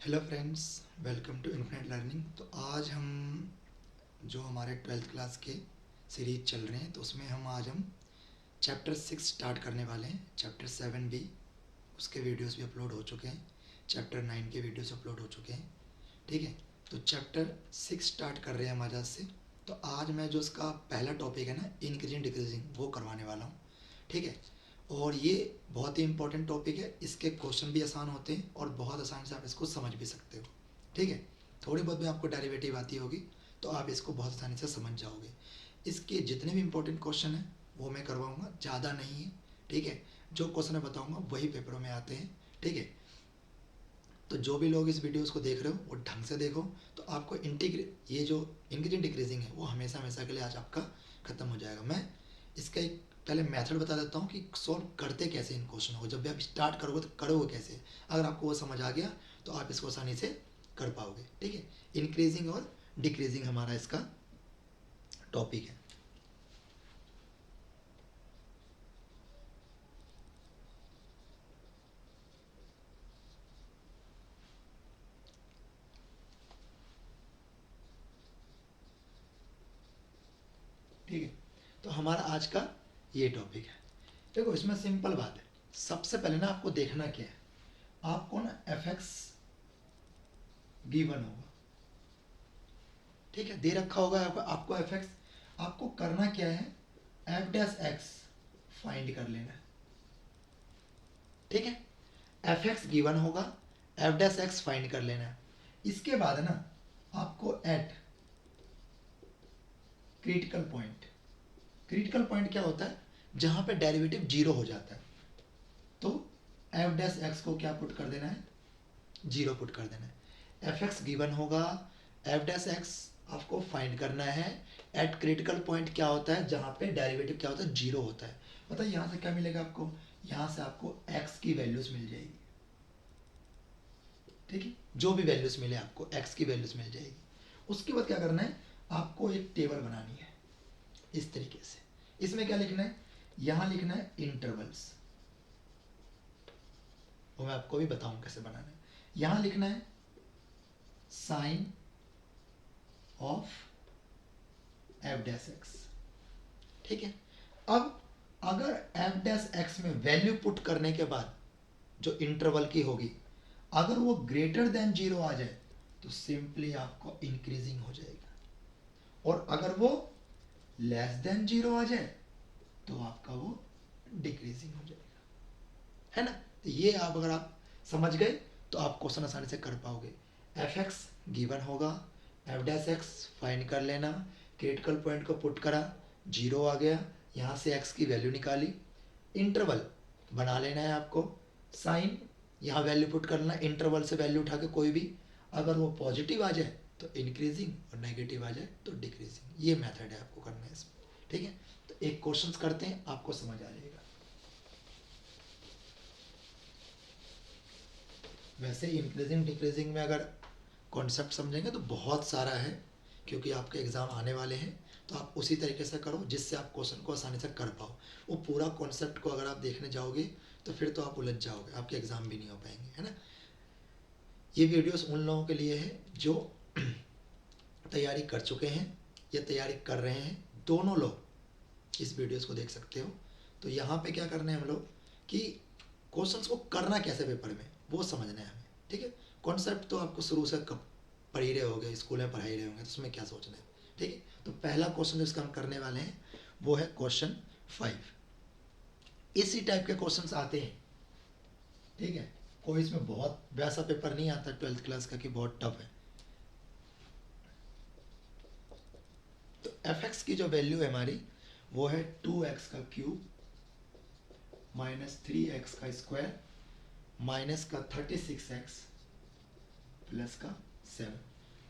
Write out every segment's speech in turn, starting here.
Hello friends, welcome to infinite learning. तो आज हम जो हमारे ट्वेल्थ क्लास के सीरीज चल रहे हैं तो उसमें हम चैप्टर 6 स्टार्ट करने वाले हैं। चैप्टर 7 भी उसके वीडियोस भी अपलोड हो चुके हैं, चैप्टर 9 के वीडियोस अपलोड हो चुके हैं। ठीक है, तो चैप्टर 6 स्टार्ट कर रहे हैं हम आज से। तो आज मैं जो उसका पहला टॉपिक है ना, इंक्रीजिंग डिक्रीजिंग, वो करवाने वाला हूँ। ठीक है, और ये बहुत ही इंपॉर्टेंट टॉपिक है। इसके क्वेश्चन भी आसान होते हैं और बहुत आसानी से आप इसको समझ भी सकते हो। ठीक है, थोड़ी बहुत भी आपको डेरिवेटिव आती होगी तो आप इसको बहुत आसानी से समझ जाओगे। इसके जितने भी इंपॉर्टेंट क्वेश्चन हैं वो मैं करवाऊँगा, ज़्यादा नहीं है। ठीक है, जो क्वेश्चन मैं बताऊँगा वही पेपरों में आते हैं। ठीक है, तो जो भी लोग इस वीडियोस को देख रहे हो वो ढंग से देखो, तो आपको ये जो इंक्रीजिंग डिक्रीजिंग है वो हमेशा हमेशा के लिए आज आपका ख़त्म हो जाएगा। मैं इसका एक पहले मेथड बता देता हूँ कि सॉल्व करते कैसे इन क्वेश्चन को। जब भी आप स्टार्ट करोगे तो करोगे कैसे, अगर आपको वो समझ आ गया तो आप इसको आसानी से कर पाओगे। ठीक है, इंक्रीजिंग और डिक्रीजिंग हमारा इसका टॉपिक है। ठीक है, तो हमारा आज का ये टॉपिक है। देखो, इसमें सिंपल बात है। सबसे पहले ना आपको देखना क्या है, आपको ना एफ एक्स गिवन होगा। ठीक है, दे रखा होगा आपको एफ एक्स। आपको करना क्या है, एफ डैश एक्स फाइंड कर लेना है। ठीक है, एफ एक्स गिवन होगा, एफ डैश एक्स फाइंड कर लेना है। इसके बाद ना आपको eight critical point, critical point क्या होता है, जहां पे डेरिवेटिव जीरो हो जाता है, तो एफ डैश एक्स को क्या पुट कर देना है, जीरो पुट कर देना है। एफ एक्स गिवन होगा, एफ डैश एक्स आपको फाइंड करना है। एट क्रिटिकल पॉइंट क्या होता है, जहाँ पे डेरिवेटिव क्या होता है, जीरो होता है। बताइए यहाँ से क्या मिलेगा आपको, यहाँ से आपको एक्स की वैल्यूज मिल जाएगी। ठीक है, जो भी वैल्यूज मिले आपको एक्स की वैल्यूज मिल जाएगी। उसके बाद क्या करना है, आपको एक टेबल बनानी है इस तरीके से। इसमें क्या लिखना है, यहाँ लिखना है इंटरवल्स, वो मैं आपको भी बताऊं कैसे बनाना है। यहाँ लिखना है sign of F dash X. ठीक है, अब अगर एफ डैश एक्स में वैल्यू पुट करने के बाद जो इंटरवल की होगी, अगर वो ग्रेटर देन जीरो आ जाए तो सिंपली आपको इंक्रीजिंग हो जाएगा, और अगर वो लेस देन जीरो आ जाए तो आपका वो डिक्रीजिंग हो जाएगा। है ना, तो ये आप अगर आप समझ गए तो आप क्वेश्चन आसानी से कर पाओगे। एफ एक्स गिवन होगा, एफ डैश एक्स फाइंड कर लेना, क्रिटिकल पॉइंट को पुट करा, जीरो आ गया, यहाँ से एक्स की वैल्यू निकाली, इंटरवल बना लेना है आपको, साइन यहाँ वैल्यू पुट करना, इंटरवल से वैल्यू उठा के कोई भी, अगर वो पॉजिटिव आ जाए तो इंक्रीजिंग और नेगेटिव आ जाए तो डिक्रीजिंग। ये मेथड है आपको करना है इसमें। ठीक है, तो एक क्वेश्चंस करते हैं, आपको समझ आ जाएगा। वैसे इंक्रीजिंग डिक्रीजिंग में अगर कॉन्सेप्ट समझेंगे तो बहुत सारा है, क्योंकि आपके एग्ज़ाम आने वाले हैं। तो आप उसी तरीके से करो जिससे आप क्वेश्चन को आसानी से कर पाओ। वो पूरा कॉन्सेप्ट को अगर आप देखने जाओगे तो फिर तो आप उलझ जाओगे, आपके एग्ज़ाम भी नहीं हो पाएंगे। है ना, ये वीडियोस उन लोगों के लिए है जो तैयारी कर चुके हैं या तैयारी कर रहे हैं, दोनों लोग इस वीडियोस को देख सकते हो। तो यहाँ पे क्या करना है हम लोग कि क्वेश्चंस को करना कैसे पेपर में वो समझना है हमें। ठीक है, कॉन्सेप्ट तो आपको शुरू से कब पढ़ ही रहे होगे, स्कूल में पढ़ाई रहे होंगे, तो उसमें क्या सोचना है। ठीक है, तो पहला क्वेश्चन जो इसका हम करने वाले हैं वो है क्वेश्चन 5। इसी टाइप के क्वेश्चंस आते हैं। ठीक है, कोई इसमें बहुत वैसा पेपर नहीं आता ट्वेल्थ क्लास का कि बहुत टफ है। तो एफ एक्स की जो वैल्यू है हमारी वो है 2x का क्यूब माइनस 3x का स्क्वायर माइनस का 36x प्लस का 7।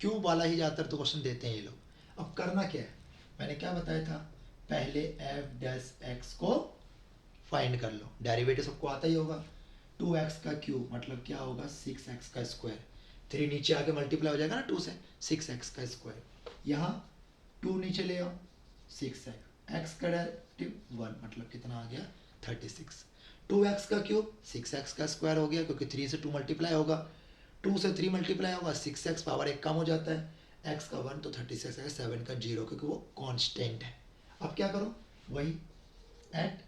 क्यूब वाला ही ज़्यादातर तो क्वेश्चन देते हैं ये लोग। अब करना क्या है, मैंने क्या बताया था, पहले एफ डैश एक्स को फाइंड कर लो, डेरिवेटिव सबको आता ही होगा। 2x का क्यूब मतलब क्या होगा, 6x का स्क्वायर, 3 नीचे आके मल्टीप्लाई हो जाएगा ना 2 से, 6x का स्क्वायर, यहाँ 2 नीचे ले आओ, 6x का डेरिवेटिव 1 मतलब कितना आ गया, 36। 2x का क्यूब 6x का स्क्वायर हो गया, क्योंकि 3 से 2 मल्टीप्लाई होगा, 2 से 3 मल्टीप्लाई होगा 6x, पावर 1 कम हो जाता है, x का 1 तो 36 है, 7 का 0, क्योंकि वो कांस्टेंट है। अब क्या करो, वही एट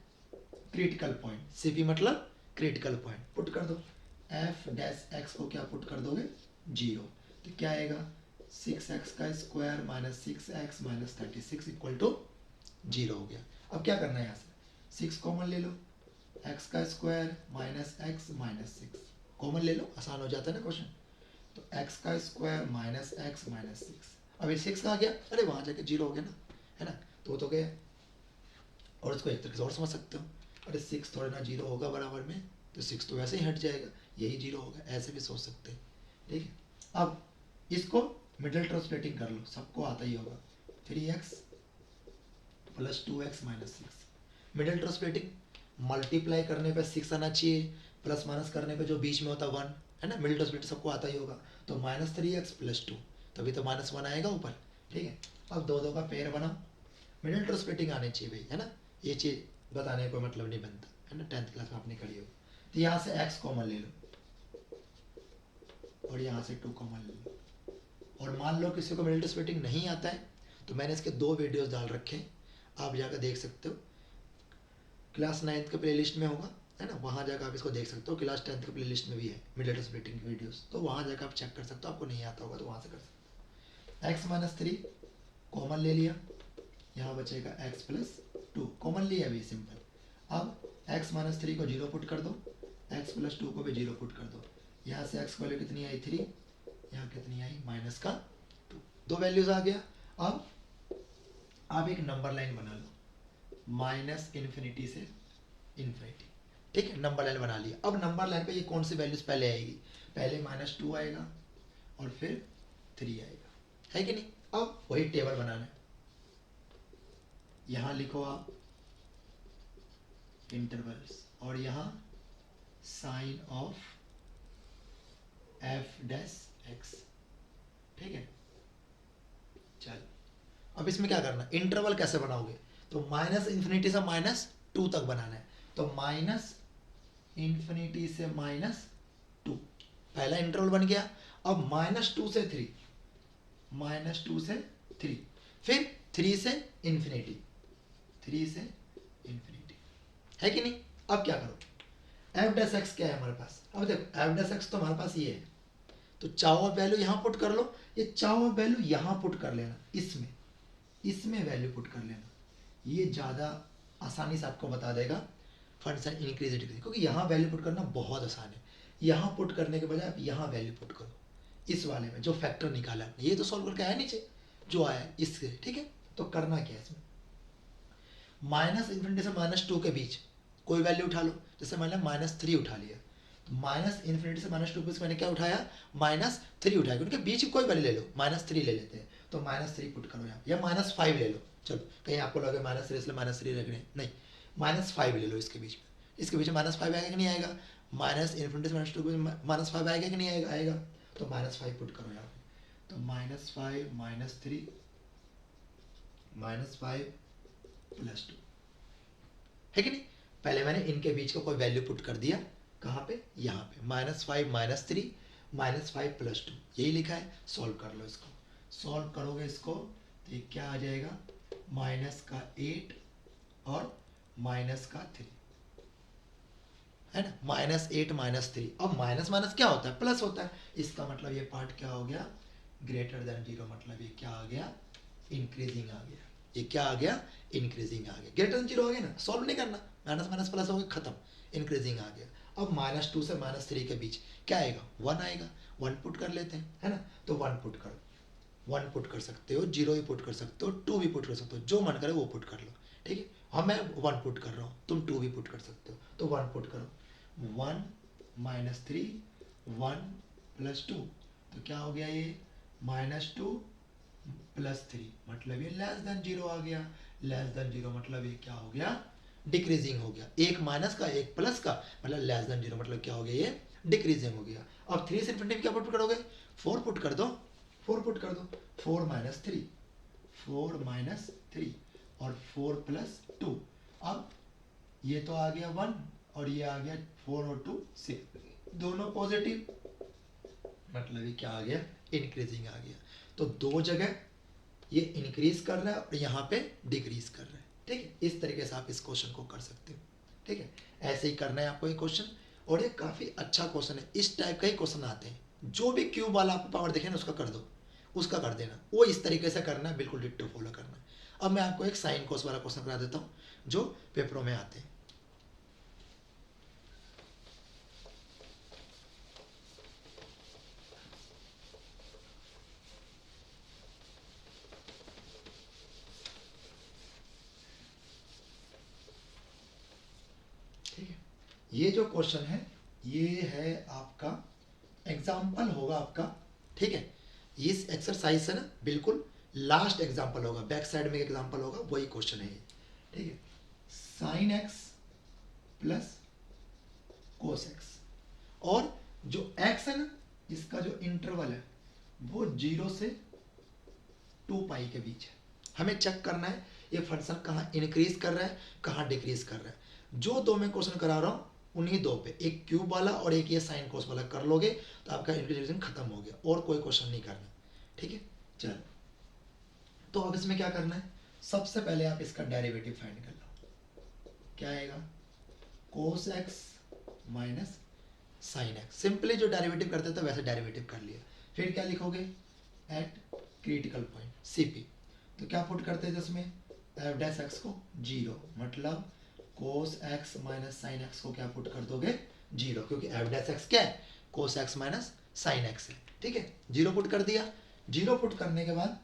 क्रिटिकल पॉइंट, सीपी मतलब क्रिटिकल पॉइंट, पुट कर दो। एफ डैश एक्स को क्या पुट कर दोगे, 0, तो क्या आएगा 6x का square minus 6x minus 36 equal to 0 हो गया। अब क्या करना है, यहाँ से 6 कॉमन ले लो, x का square minus x minus 6 common ले लो, आसान हो जाता है ना क्वेश्चन। तो x का स्क्वायर माइनस x माइनस 6, अब ये 6 कहाँ गया, अरे वहाँ जाके 0 हो गया ना, है ना, तो वो तो गया। और इसको एक तरीके से और समझ सकते हो, अरे 6 थोड़े ना 0 होगा बराबर में, तो 6 तो वैसे ही हट जाएगा, यही 0 होगा, ऐसे भी सोच सकते हैं। ठीक है, अब इसको मिडिल टर्म स्प्लिटिंग कर लो, सबको आता ही होगा, 3x plus 2x minus 6। Middle term splitting multiply करने पे 6 आना चाहिए, प्लस माइनस करने पे जो बीच में होता है 1, है ना, मिडिल टर्म स्प्लिट सबको आता ही होगा, तो माइनस 3x प्लस 2, तभी तो माइनस 1 आएगा ऊपर। ठीक है, अब दो दो का पेयर बनाओ, मिडिल टर्म स्प्लिटिंग आनी चाहिए भाई, है ना, ये चीज़ बताने का कोई मतलब नहीं बनता, है ना, 10th क्लास में आपने करी हो। तो यहाँ से x कॉमन ले लो और यहाँ से 2 कॉमन ले लो, और मान लो किसी को मिडिल टर्म स्प्लिटिंग नहीं आता है, तो मैंने इसके 2 वीडियोस डाल रखे हैं, आप जाकर देख सकते हो, क्लास 9th के प्लेलिस्ट में होगा, है ना, वहाँ जाकर आप इसको देख सकते हो, क्लास 10th के प्लेलिस्ट में भी है मिडिल टर्म स्प्लिटिंग की वीडियोस, तो वहाँ जाकर आप चेक कर सकते हो, आपको नहीं आता होगा तो वहाँ से कर सकते हो। x माइनस 3 कॉमन ले लिया, यहाँ बचेगा x प्लस 2, कॉमन लिया अभी सिंपल। अब x माइनस 3 को 0 पुट कर दो, x प्लस 2 को भी 0 पुट कर दो, यहाँ से x वैल्यू कितनी आई 3, यहाँ कितनी आई माइनस का 2, 2 वैल्यूज आ गया। अब आप एक नंबर लाइन बना लो, माइनस इन्फिनिटी से इन्फिनिटी, ठीक है, नंबर लाइन बना लिया। अब नंबर लाइन पे ये कौन सी वैल्यूज पहले आएगी, पहले माइनस 2 आएगा और फिर 3 आएगा, है कि नहीं। अब वही टेबल बनाना है, यहाँ लिखो आप इंटरवल्स और यहाँ sign of F dash X, ठीक है। चल अब इसमें क्या करना, इंटरवल कैसे बनाओगे, तो माइनस इन्फिनिटी से माइनस 2 तक बनाना है, तो माइनस इन्फिनिटी से माइनस 2 पहला इंटरवल बन गया। अब माइनस 2 से 3, माइनस 2 से 3, फिर 3 से इन्फिनिटी, 3 से इन्फिनिटी, है कि नहीं। अब क्या करो, एफ डैश एक्स क्या है हमारे पास, अब देखो एफ डैश एक्स तो हमारे पास ये है, तो चाहो वैल्यू यहाँ पुट कर लो, ये चाहो वैल्यू यहाँ पुट कर लेना, इसमें वैल्यू पुट कर लेना, ये ज़्यादा आसानी से आपको बता देगा फंक्शन इंक्रीज डिक्रीज, क्योंकि यहाँ वैल्यू पुट करना बहुत आसान है, यहाँ पुट करने के बजाय आप यहाँ वैल्यू पुट करो, इस वाले में जो फैक्टर निकाला है, ये तो सॉल्व करके आया नीचे जो आया है इससे, ठीक है। तो करना क्या है इसमें, माइनस इन्फिनिटी से माइनस 2 के बीच कोई वैल्यू उठा लो, जैसे मान लिया माइनस 3 उठा लिया, तो माइनस इन्फिनिटी से माइनस 2 के बीच मैंने क्या उठाया, माइनस 3 उठाया, उनके बीच कोई वैल्यू ले लो, माइनस 3 ले लेते हैं, तो माइनस 3 पुट करो यहाँ, या माइनस 5 ले लो, चलो कहीं आपको लगे माइनस 3 इसलिए माइनस 3 रखने, नहीं, माइनस 5 ले लो इसके बीच में, इसके बीच में माइनस 5 आएगा कि नहीं आएगा, माइनस इन्फिनिटी से माइनस 2 माइनस 5 आएगा कि नहीं आएगा, आएगा, तो माइनस 5 पुट करो यहाँ पे, तो माइनस 5 माइनस 3 माइनस 5 प्लस 2, है कि नहीं। पहले मैंने इनके बीच को कोई वैल्यू पुट कर दिया, कहाँ पे, यहाँ पे, माइनस 5 माइनस 3 माइनस 5 प्लस 2, यही लिखा है। सॉल्व कर लो इसको, सॉल्व करोगे इसको तो ये क्या आ जाएगा, माइनस का 8 और माइनस का 3, है ना, माइनस 8 माइनस 3। अब माइनस माइनस क्या होता है, प्लस होता है, इसका मतलब ये पार्ट क्या हो गया, ग्रेटर देन 0, मतलब ये क्या आ गया, इंक्रीजिंग आ गया, ये क्या आ गया, इंक्रीजिंग आ गया, ग्रेटर देन 0 आ गया ना, सॉल्व नहीं करना, माइनस माइनस प्लस हो गया, खत्म, इंक्रीजिंग आ गया। अब माइनस 2 से माइनस 3 के बीच क्या आएगा, 1 आएगा, 1 पुट कर लेते हैं, है ना, तो 1 पुट करो, 1 पुट कर सकते हो, 0 भी पुट कर सकते हो, 2 भी पुट कर सकते हो, जो मन करे वो पुट कर लो, ठीक है। हाँ मैं 1 पुट कर रहा हूँ, तुम 2 भी पुट कर सकते हो, तो 1 पुट करो, 1 माइनस 3 1 प्लस 2, तो क्या हो गया ये, माइनस 2 प्लस 3, मतलब ये लेस देन 0 आ गया, लेस देन 0 मतलब ये क्या हो गया, डिक्रीजिंग हो गया, एक माइनस का एक प्लस का, मतलब लेस देन 0 मतलब क्या हो गया, ये डिक्रीजिंग हो गया। अब 3 से इन्फिनिटी क्या पुट करोगे, 4 पुट कर दो, 4 पुट कर दो, 4 माइनस 3 4 माइनस 3 और 4 प्लस 2, अब ये तो आ गया 1 और ये आ गया 4 और 2 6, दोनों पॉजिटिव, मतलब ये क्या आ गया, इंक्रीजिंग आ गया। तो दो जगह ये इंक्रीज कर रहा है और यहाँ पे डिक्रीज कर रहा है। ठीक है, इस तरीके से आप इस क्वेश्चन को कर सकते हो। ठीक है, ऐसे ही करना है आपको ये क्वेश्चन, और ये काफ़ी अच्छा क्वेश्चन है। इस टाइप का ही क्वेश्चन आते हैं, जो भी क्यूब वाला आपको पावर दिखे ना उसका कर दो, उसका कर देना, वो इस तरीके से करना है, बिल्कुल डिट्टो फॉलो करना है। अब मैं आपको एक साइन कोस वाला क्वेश्चन करा देता हूँ जो पेपरों में आते हैं। ठीक है, ये जो क्वेश्चन है ये है आपका एग्जाम्पल होगा आपका। ठीक है, इस एक्सरसाइज से ना बिल्कुल लास्ट एग्जाम्पल होगा, बैक साइड में एग्जाम्पल होगा, वही क्वेश्चन है ये। ठीक है, sine x plus cos x, और जो एक्स है ना इसका जो इंटरवल है वो 0 से 2 पाई के बीच है। हमें चेक करना है ये फंक्शन कहाँ इंक्रीज कर रहा है कहाँ डिक्रीज कर रहा है। जो दो मैं क्वेश्चन करा रहा हूँ उन्हीं दो पे, एक क्यूब वाला और एक ये साइन कोस वाला कर लोगे तो आपका इंटीग्रेशन खत्म हो गया, और कोई क्वेश्चन नहीं करना। ठीक है, चलो तो अब इसमें क्या करना है, सबसे पहले आप इसका डेरिवेटिव फाइंड कर लो। क्या आएगा, cos x minus sine x. Simply जो डेरिवेटिव करते थे वैसे डेरिवेटिव कर लिया। फिर क्या लिखोगे, एट क्रिटिकल पॉइंट सीपी, तो क्या पुट करते थे इसमें, एफ डैश एक्स को 0, मतलब cos x minus sine x को क्या पुट कर दोगे 0, क्योंकि एफ डैश एक्स क्या है, cos x minus sine x है। ठीक है, 0 पुट कर दिया। 0 पुट करने के बाद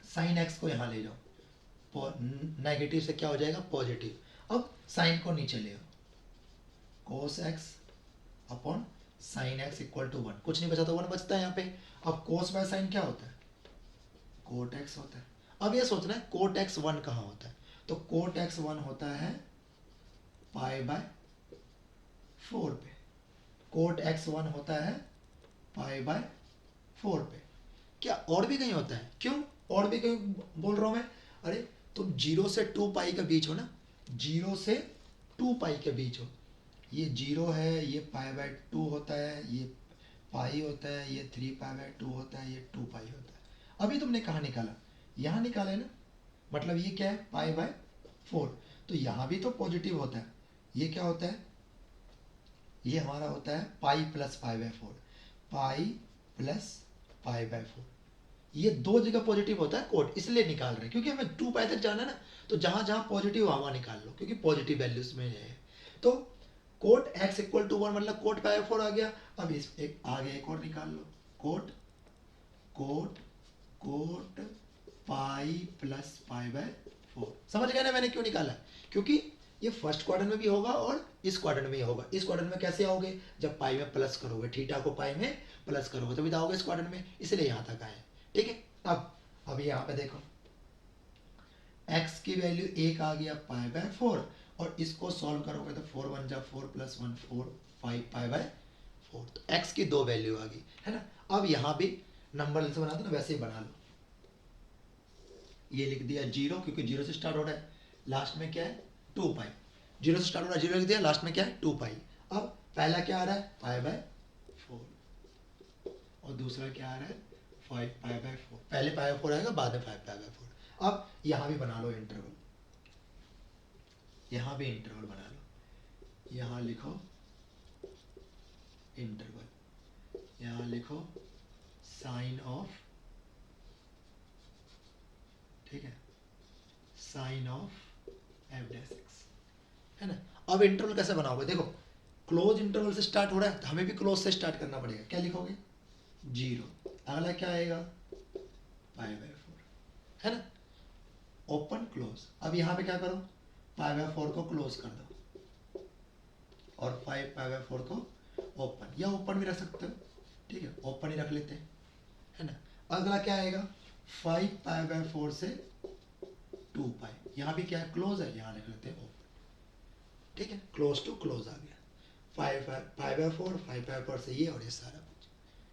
साइन एक्स को यहाँ ले जाओ, नेगेटिव से क्या हो जाएगा पॉजिटिव। अब साइन को नीचे ले आओ, cos X upon sine X equal to 1, कुछ नहीं बचा तो 1 बचता है यहाँ पे। अब कोस बाय साइन क्या होता है, कोट एक्स होता है। अब ये सोचना है कोट एक्स 1 कहाँ होता है, तो कोट एक्स 1 होता है पाई बाय 4 पे, कोट एक्स 1 होता है पाई बाय 4 पे। क्या और भी कहीं होता है, क्यों और भी कहीं बोल रहा हूँ मैं, अरे तुम 0 से 2 पाई के बीच हो ना, 0 से 2 पाई के बीच हो, ये 0 है, ये पाई बाय 2 होता है, ये पाई होता है, ये 3 पाई बाय 2 होता है, ये 2 पाई होता है। अभी तुमने कहाँ निकाला, यहाँ निकाला है ना, मतलब ये क्या है पाई बाय 4, तो यहाँ भी तो पॉजिटिव होता है। ये क्या होता है, ये हमारा होता है पाई plus pi by 4, pi plus pi by 4, ये दो जगह पॉजिटिव होता है कोट, इसलिए निकाल रहे हैं क्योंकि हमें 2 पाई तक जाना है ना, तो जहाँ जहाँ पॉजिटिव वहाँ निकाल लो, क्योंकि पॉजिटिव वैल्यूज में है। तो कोट एक्स इक्वल टू 1 मतलब कोट पाई 4 आ गया। अब इस एक आगे एक और निकाल लो, cot cot cot pi plus pi by 4। समझ गए ना मैंने क्यों निकाला, क्योंकि ये फर्स्ट क्वाड्रेंट में भी होगा और इस क्वाड्रेंट में ही होगा। इस क्वाड्रेंट में कैसे आओगे, जब पाई में प्लस करोगे, थीटा को पाई में प्लस करोगे तभी तो आओगे इस क्वाड्रेंट में, इसलिए यहाँ तक आए। ठीक है, अब यहाँ पे देखो x की वैल्यू 1 आ गया पाई बाय 4, और इसको सॉल्व करोगे तो 4 1 जा 4 प्लस 1 4 5 पाई बाय 4, तो x की दो वैल्यू आ गई है ना। अब यहाँ भी नंबर जैसे बनाते ना वैसे ही बना लो, ये लिख दिया 0 क्योंकि 0 से स्टार्ट हो रहा है, लास्ट में क्या है 2 पाई, 0 से स्टार्ट हो रहा है 0 लिख दिया, लास्ट में क्या है 2 पाई। अब पहला क्या आ रहा है पाई बाय 4, और दूसरा क्या आ रहा है 5 पाई बाय 4, पहले पाई बाय 4 आएगा बाद में 5 पाई बाय 4। अब यहाँ भी बना लो इंटरवल, यहाँ भी इंटरवल बना लो, यहाँ लिखो इंटरवल, यहाँ लिखो साइन ऑफ, ठीक है, sign of F dash X, है ना। अब इंटरवल कैसे बनाओगे, देखो क्लोज इंटरवल से स्टार्ट हो रहा है तो हमें भी क्लोज से स्टार्ट करना पड़ेगा। क्या लिखोगे 0, अगला क्या आएगा पाई बाय 4, है ना, ओपन क्लोज। अब यहाँ पे क्या करो, पाई बाय 4 को क्लोज कर दो और 5 पाई बाय 4 को ओपन, या ओपन भी रख सकते हो, ठीक है ओपन ही रख लेते हैं, है ना। अगला क्या आएगा 5 पाई बाय 4 से 2 पाई, यहाँ भी क्या है क्लोज है, यहाँ लिख लेते हैं ओपन, ठीक है, क्लोज टू क्लोज आ गया। 5 पाई बाय 4 5 पाई बाय 4 से ये और ये सारा कुछ,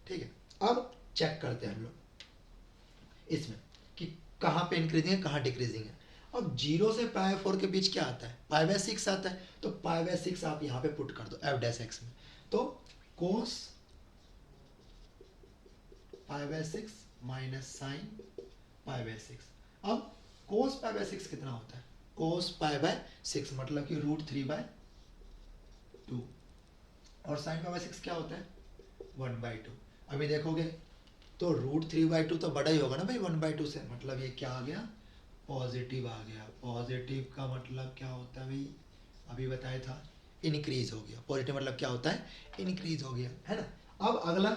ठीक है। अब चेक करते हैं हम लोग इसमें कि कहाँ पे इंक्रीजिंग है कहाँ डिक्रीजिंग है। अब 0 से पाई बाय 4 के बीच क्या आता है, पाई बाय 6 आता है, तो पाई बाय 6 आप यहाँ पे पुट कर दो एफ डैश एक्स में, तो कोस π/6 माइनस साइन π/6। अब cos π/6 कितना होता है? cos π/6 मतलब कि √3/2 और sin π/6 क्या होता है? 1/2। अभी देखोगे तो √3/2 तो बड़ा ही होगा ना भाई 1/2 से, मतलब ये क्या आ गया? पॉजिटिव आ गया। पॉजिटिव का मतलब क्या होता है भाई? अभी बताया था, इंक्रीज हो गया। पॉजिटिव मतलब क्या होता है? इंक्रीज हो गया, है ना। अब अगला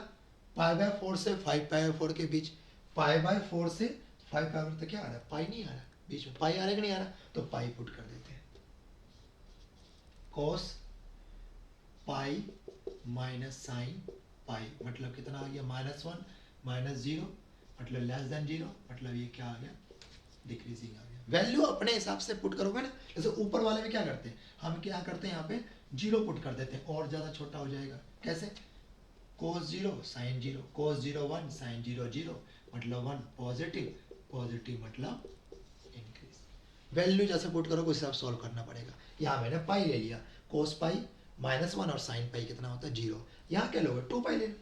π/4 से 5π/4 के बीच, π/4 से 5π/4 तक क्या आ रहा है? पाई नहीं आ रहा, बीच में पाई आ रहा है कि नहीं आ रहा? तो पाई पुट कर देते हैं। cos pi minus sine pi मतलब कितना आ गया? -1 -0 मतलब <0 मतलब ये क्या आ गया? डिक्रीजिंग आ गया। वैल्यू अपने हिसाब से पुट करोगे ना, जैसे ऊपर वाले में क्या करते हैं, हम क्या करते हैं यहाँ पे 0 पुट कर देते हैं और ज़्यादा छोटा हो जाएगा। कैसे? cos 0 sin 0, cos 0 1 sin 0 0 मतलब 1 पॉजिटिव, पॉजिटिव मतलब इंक्रीज। वैल्यू जैसे पुट करोगे उस हिसाब सॉल्व करना पड़ेगा। यहाँ मैंने पाई ले लिया, cos पाई -1 और sin पाई कितना होता है? 0। यहाँ क्या लोगे? 2 पाई ले लो,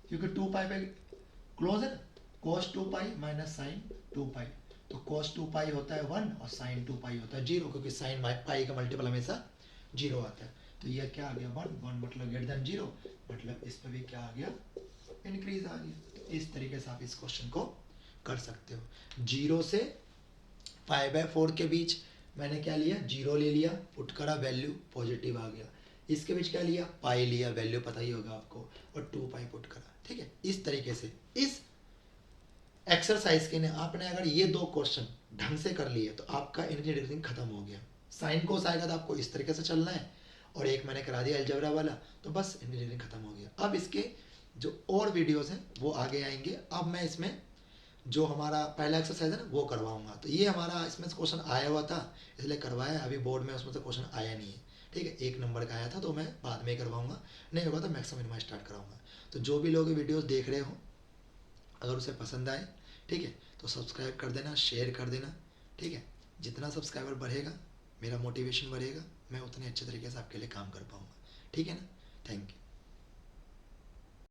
क्योंकि 2 पाई पे क्लोज है ना। cos 2 पाई माइनस साइन 2 पाई, तो cos 2 पाई होता है 1 और sin 2 पाई होता है 0, क्योंकि sin पाई का मल्टीपल हमेशा 0 आता है। तो ये क्या आ गया? 1 मतलब <0 मतलब इस पर भी क्या आ गया? इंक्रीज आ गया। तो इस तरीके से आप इस क्वेश्चन को कर सकते हो। 0 से 5/4 के बीच मैंने क्या लिया? 0 ले लिया, पुट करा, वैल्यू पॉजिटिव आ गया। इसके बीच क्या लिया? पाई लिया, वैल्यू पता ही होगा आपको, और 2 पाई पुट करा। ठीक है, इस तरीके से इस एक्सरसाइज के ने आपने अगर ये 2 क्वेश्चन ढंग से कर लिए तो आपका इंजीनियरिंग खत्म हो गया। साइन कोस आएगा तो आपको इस तरीके से चलना है, और एक मैंने करा दिया अलजेब्रा वाला, तो बस इंजीनियरिंग खत्म हो गया। अब इसके जो और वीडियोस हैं वो आगे आएंगे। अब मैं इसमें जो हमारा पहला एक्सरसाइज है ना वो करवाऊंगा। तो ये हमारा इसमें से क्वेश्चन आया हुआ था इसलिए करवाया, अभी बोर्ड में उसमें से क्वेश्चन आया नहीं है। ठीक है, 1 नंबर का आया था, तो मैं बाद में करवाऊंगा, नहीं होगा तो मैक्सिमम मिनिमम स्टार्ट कराऊंगा। तो जो भी लोग वीडियोस देख रहे हो, अगर उसे पसंद आए, ठीक है, तो सब्सक्राइब कर देना, शेयर कर देना। ठीक है, जितना सब्सक्राइबर बढ़ेगा मेरा मोटिवेशन बढ़ेगा, मैं उतने अच्छे तरीके से आपके लिए काम कर पाऊँगा। ठीक है ना। Thank you.